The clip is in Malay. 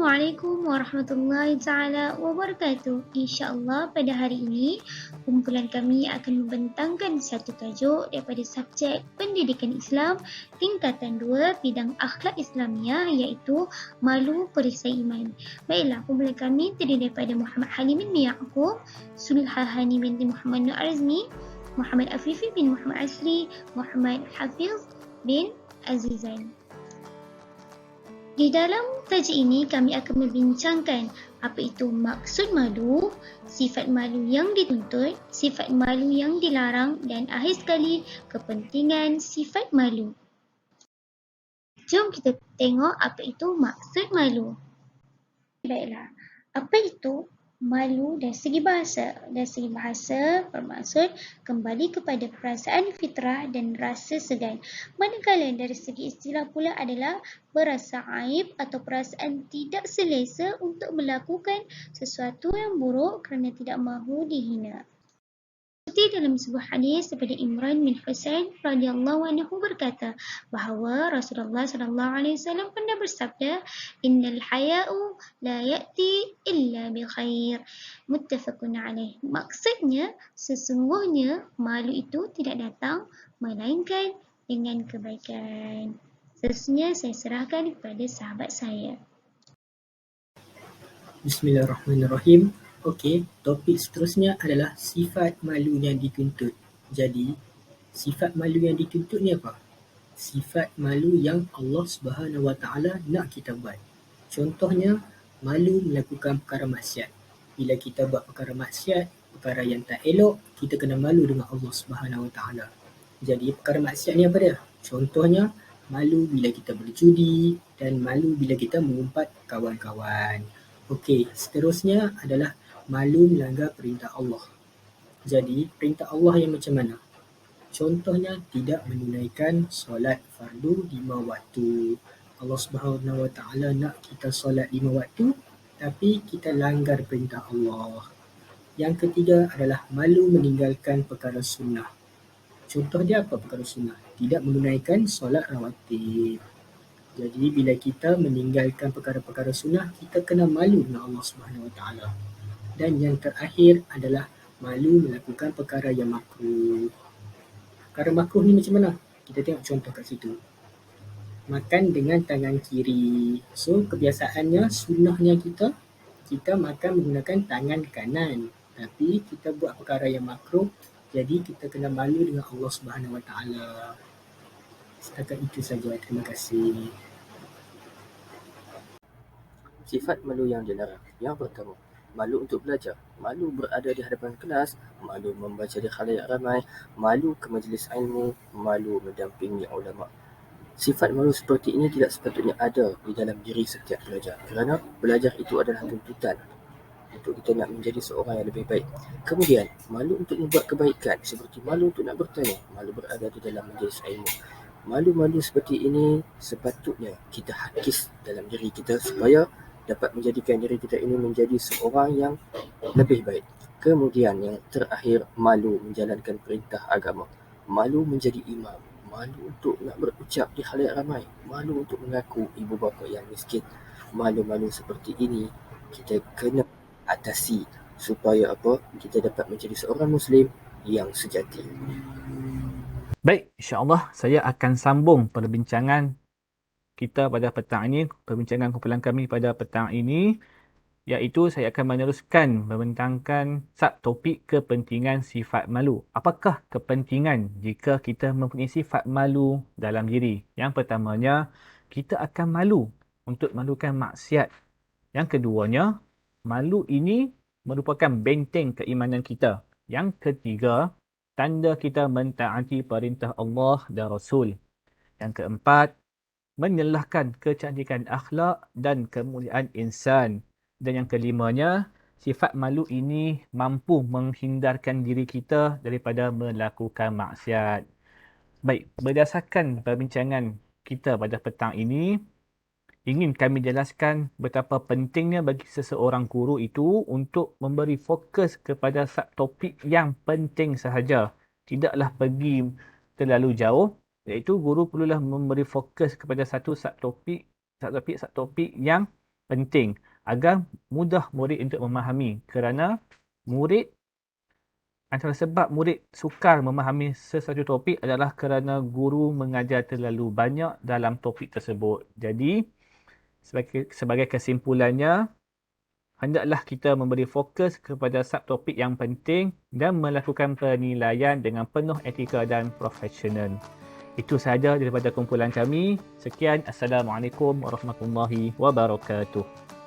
Assalamualaikum warahmatullahi taala wabarakatuh. InsyaAllah pada hari ini kumpulan kami akan membentangkan satu tajuk daripada subjek Pendidikan Islam tingkatan 2 bidang akhlak Islamiah, iaitu Malu Perisai Iman. Baiklah, kumpulan kami terdiri daripada Muhammad Halim bin Yaakob, Sulhahani binti Muhammad Nur Azmi, Muhammad Afifi bin Muhammad Asri, Muhammad Hafiz bin Azizan. Di dalam tajuk ini kami akan membincangkan apa itu maksud malu, sifat malu yang dituntut, sifat malu yang dilarang dan akhir sekali kepentingan sifat malu. Jom kita tengok apa itu maksud malu. Baiklah, apa itu malu dari segi bahasa? Dari segi bahasa bermaksud kembali kepada perasaan fitrah dan rasa segan. Manakala dari segi istilah pula adalah berasa aib atau perasaan tidak selesa untuk melakukan sesuatu yang buruk kerana tidak mahu dihina. Seperti dalam sebuah hadis daripada Imran bin Husain radhiyallahu anhu berkata bahawa Rasulullah sallallahu alaihi wasallam pernah bersabda, "Innal haya'u la ya'ti illa bi khair." Muttafaqun alaih. Maksudnya, sesungguhnya malu itu tidak datang melainkan dengan kebaikan. Seterusnya saya serahkan kepada sahabat saya. Bismillahirrahmanirrahim. Okey, topik seterusnya adalah sifat malu yang dituntut. Jadi, sifat malu yang dituntut ni apa? Sifat malu yang Allah Subhanahu Wa Taala nak kita buat. Contohnya, malu melakukan perkara maksiat. Bila kita buat perkara maksiat, perkara yang tak elok, kita kena malu dengan Allah Subhanahu Wa Taala. Jadi, perkara maksiat ni apa dia? Contohnya, malu bila kita berjudi dan malu bila kita mengumpat kawan-kawan. Okey, seterusnya adalah malu melanggar perintah Allah. Jadi, perintah Allah yang macam mana? Contohnya, tidak menunaikan solat fardu 5 waktu. Allah Subhanahu Wa Taala nak kita solat 5 waktu, tapi kita langgar perintah Allah. Yang ketiga adalah malu meninggalkan perkara sunnah. Contoh dia apa perkara sunnah? Tidak menunaikan solat rawatib. Jadi bila kita meninggalkan perkara-perkara sunnah, kita kena malu dengan Allah Subhanahu Wa Taala. Dan yang terakhir adalah malu melakukan perkara yang makruh. Perkara makruh ni macam mana? Kita tengok contoh kat situ. Makan dengan tangan kiri. So kebiasaannya, sunnahnya kita makan menggunakan tangan kanan. Tapi kita buat perkara yang makruh, jadi kita kena malu dengan Allah Subhanahu Wa Taala. Setakat itu saja. Terima kasih. Sifat malu yang dilarang. Yang pertama, malu untuk belajar, malu berada di hadapan kelas, malu membaca di khalayak ramai, malu ke majlis ilmu, malu mendampingi ulama. Sifat malu seperti ini tidak sepatutnya ada di dalam diri setiap pelajar, kerana belajar itu adalah tuntutan untuk kita nak menjadi seorang yang lebih baik. Kemudian, malu untuk membuat kebaikan, seperti malu untuk nak bertanya, malu berada di dalam majlis ilmu. Malu-malu seperti ini sepatutnya kita hakis dalam diri kita supaya dapat menjadikan diri kita ini menjadi seorang yang lebih baik. Kemudian yang terakhir, malu menjalankan perintah agama. Malu menjadi imam. Malu untuk nak berucap di khalayak ramai. Malu untuk mengaku ibu bapa yang miskin. Malu-malu seperti ini kita kena atasi supaya apa? Kita dapat menjadi seorang Muslim yang sejati. Baik, insya-Allah saya akan sambung perbincangan kita pada petang ini, perbincangan kumpulan kami pada petang ini, iaitu saya akan meneruskan membentangkan subtopik kepentingan sifat malu. Apakah kepentingan jika kita mempunyai sifat malu dalam diri? Yang pertamanya, kita akan malu untuk melakukan maksiat. Yang keduanya, malu ini merupakan benteng keimanan kita. Yang ketiga, tanda kita mentaati perintah Allah dan Rasul. Yang keempat, menyelahkan kecantikan akhlak dan kemuliaan insan. Dan yang kelimanya, sifat malu ini mampu menghindarkan diri kita daripada melakukan maksiat. Baik, berdasarkan perbincangan kita pada petang ini, ingin kami jelaskan betapa pentingnya bagi seseorang guru itu untuk memberi fokus kepada subtopik yang penting sahaja. Tidaklah pergi terlalu jauh, iaitu guru perlulah memberi fokus kepada satu subtopik yang penting agar mudah murid untuk memahami, kerana antara sebab murid sukar memahami sesuatu topik adalah kerana guru mengajar terlalu banyak dalam topik tersebut. Jadi, sebagai kesimpulannya, hendaklah kita memberi fokus kepada subtopik yang penting dan melakukan penilaian dengan penuh etika dan profesional. Itu sahaja daripada kumpulan kami. Sekian, Assalamualaikum warahmatullahi wabarakatuh.